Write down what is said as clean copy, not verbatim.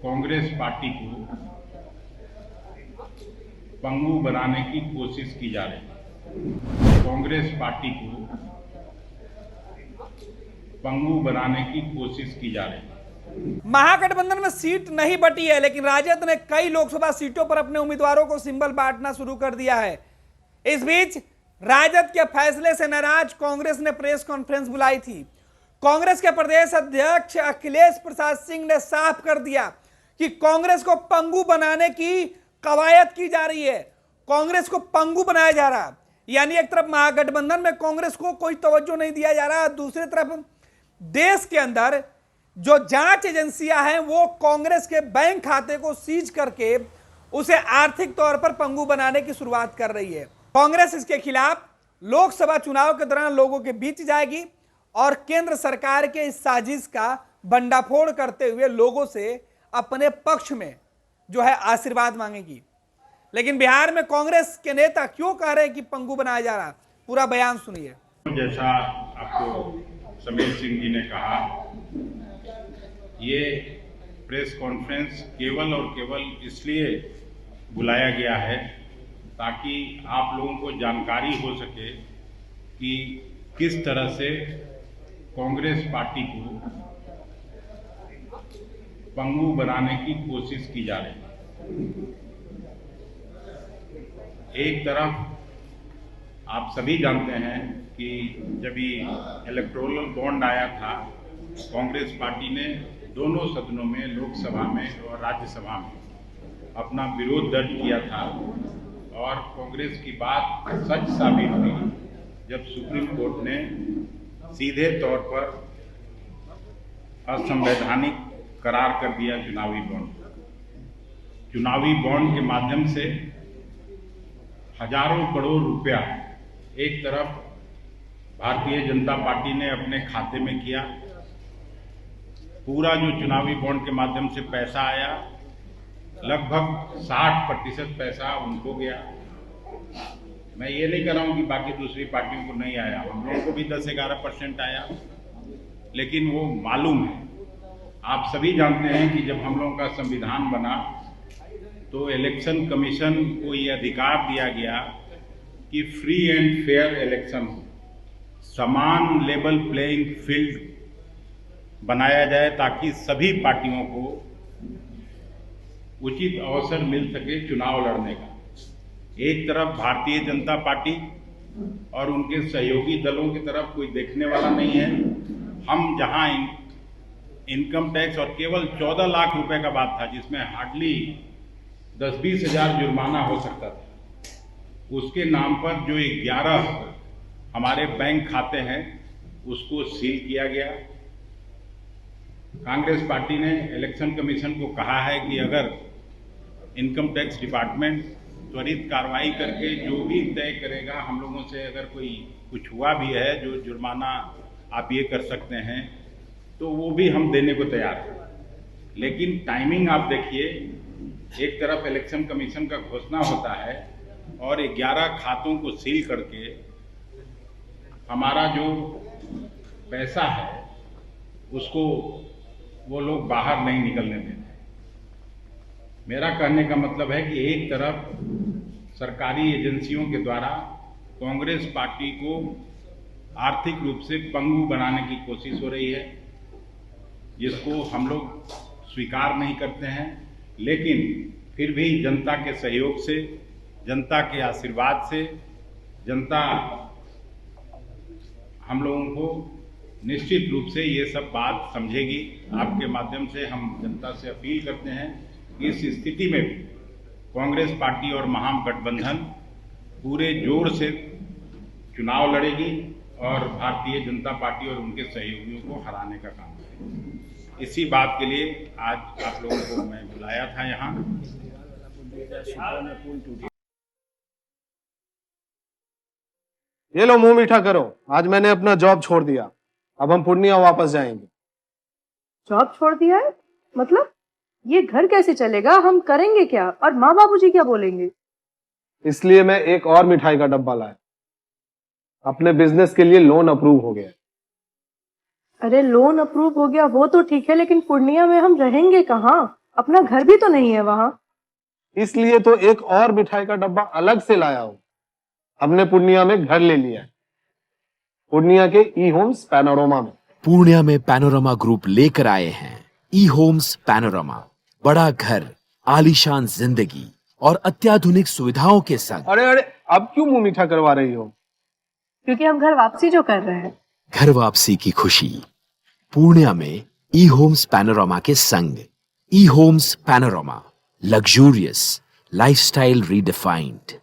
Congress party को पंगु बनाने की कोशिश की जा रही है। कांग्रेस पार्टी को पंगु बनाने की कोशिश की जा रही है। महागठबंधन में सीट नहीं बटी है, लेकिन राजद ने कई लोकसभा सीटों पर अपने उम्मीदवारों को सिंबल बांटना शुरू कर दिया है। इस बीच राजद के फैसले से नाराज कांग्रेस ने प्रेस कॉन्फ्रेंस बुलाई थी। कांग्रेस के प्रदेश अध्यक्ष अखिलेश प्रसाद सिंह ने साफ कर दिया कि कांग्रेस को पंगु बनाने की कवायद की जा रही है। कांग्रेस को पंगु बनाया जा रहा, यानी एक तरफ महागठबंधन में कांग्रेस को कोई तवज्जो नहीं दिया जा रहा, दूसरी तरफ देश के अंदर जो जांच एजेंसियां हैं वो कांग्रेस के बैंक खाते को सीज करके उसे आर्थिक तौर पर पंगु बनाने की शुरुआत कर रही है। कांग्रेस इसके खिलाफ लोकसभा चुनाव के दौरान लोगों के बीच जाएगी और केंद्र सरकार के इस साजिश का भंडाफोड़ करते हुए लोगों से अपने पक्ष में जो है आशीर्वाद मांगेगी। लेकिन बिहार में कांग्रेस के नेता क्यों कह रहे हैं कि पंगु बनाया जा रहा, पूरा बयान सुनिए। जैसा आपको समीर सिंह जी ने कहा, ये प्रेस कॉन्फ्रेंस केवल और केवल इसलिए बुलाया गया है ताकि आप लोगों को जानकारी हो सके कि किस तरह से कांग्रेस पार्टी को पंगु बनाने की कोशिश की जा रही है। एक तरफ आप सभी जानते हैं कि जब ये इलेक्टोरल बॉन्ड आया था, कांग्रेस पार्टी ने दोनों सदनों में, लोकसभा में और राज्यसभा में अपना विरोध दर्ज किया था और कांग्रेस की बात सच साबित हुई जब सुप्रीम कोर्ट ने सीधे तौर पर असंवैधानिक करार कर दिया चुनावी बॉन्ड। चुनावी बॉन्ड के माध्यम से हजारों करोड़ रुपया एक तरफ भारतीय जनता पार्टी ने अपने खाते में किया, पूरा जो चुनावी बॉन्ड के माध्यम से पैसा आया लगभग 60% पैसा उनको गया। मैं ये नहीं कह रहा हूं कि बाकी दूसरी पार्टियों को नहीं आया, हम लोगों को भी 10-11% आया, लेकिन वो मालूम है। आप सभी जानते हैं कि जब हम लोगों का संविधान बना तो इलेक्शन कमीशन को ये अधिकार दिया गया कि फ्री एंड फेयर इलेक्शन हो, समान लेवल प्लेइंग फील्ड बनाया जाए ताकि सभी पार्टियों को उचित अवसर मिल सके चुनाव लड़ने का। एक तरफ भारतीय जनता पार्टी और उनके सहयोगी दलों की तरफ कोई देखने वाला नहीं है। हम जहां इनकम टैक्स और केवल 14 लाख रुपए का बात था, जिसमें हार्डली 10-20 हजार जुर्माना हो सकता था, उसके नाम पर जो 11 हमारे बैंक खाते हैं उसको सील किया गया। कांग्रेस पार्टी ने इलेक्शन कमीशन को कहा है कि अगर इनकम टैक्स डिपार्टमेंट त्वरित कार्रवाई करके जो भी तय करेगा, हम लोगों से अगर कोई कुछ हुआ भी है जो जुर्माना आप ये कर सकते हैं, तो वो भी हम देने को तैयार हैं। लेकिन टाइमिंग आप देखिए, एक तरफ इलेक्शन कमीशन का घोषणा होता है और 11 खातों को सील करके हमारा जो पैसा है उसको वो लोग बाहर नहीं निकलने देते। मेरा कहने का मतलब है कि एक तरफ सरकारी एजेंसियों के द्वारा कांग्रेस पार्टी को आर्थिक रूप से पंगु बनाने की कोशिश हो रही है, जिसको हम लोग स्वीकार नहीं करते हैं, लेकिन फिर भी जनता के सहयोग से, जनता के आशीर्वाद से जनता हम लोगों को निश्चित रूप से ये सब बात समझेगी। आपके माध्यम से हम जनता से अपील करते हैं कि इस स्थिति में भी कांग्रेस पार्टी और महागठबंधन पूरे जोर से चुनाव लड़ेगी और भारतीय जनता पार्टी और उनके सहयोगियों को हराने का काम करेगी। इसी बात के लिए आज आप लोगों को मैं बुलाया था यहाँ। ये लो, मुंह मीठा करो। आज मैंने अपना जॉब छोड़ दिया, अब हम पूर्णिया वापस जाएंगे। जॉब छोड़ दिया है? मतलब ये घर कैसे चलेगा? हम करेंगे क्या? और माँ बाबूजी क्या बोलेंगे? इसलिए मैं एक और मिठाई का डब्बा लाया। अपने बिजनेस के लिए लोन अप्रूव हो गया। अरे लोन अप्रूव हो गया वो तो ठीक है, लेकिन पूर्णिया में हम रहेंगे कहाँ? अपना घर भी तो नहीं है वहां। इसलिए तो एक और मिठाई का डब्बा अलग से लाया हूं। हमने पूर्णिया में घर ले लिया है, पूर्णिया के ई होम्स पैनोरमा में। पूर्णिया में पैनोरमा ग्रुप लेकर आए हैं ई होम्स पैनोरमा। बड़ा घर, आलीशान जिंदगी और अत्याधुनिक सुविधाओं के संग। अरे अरे, अब क्यों मुंह मीठा करवा रही हो? क्योंकि हम घर वापसी जो कर रहे हैं। घर वापसी की खुशी पूर्णिया में ई होम्स पैनोरमा के संग। E homes panorama, luxurious lifestyle redefined.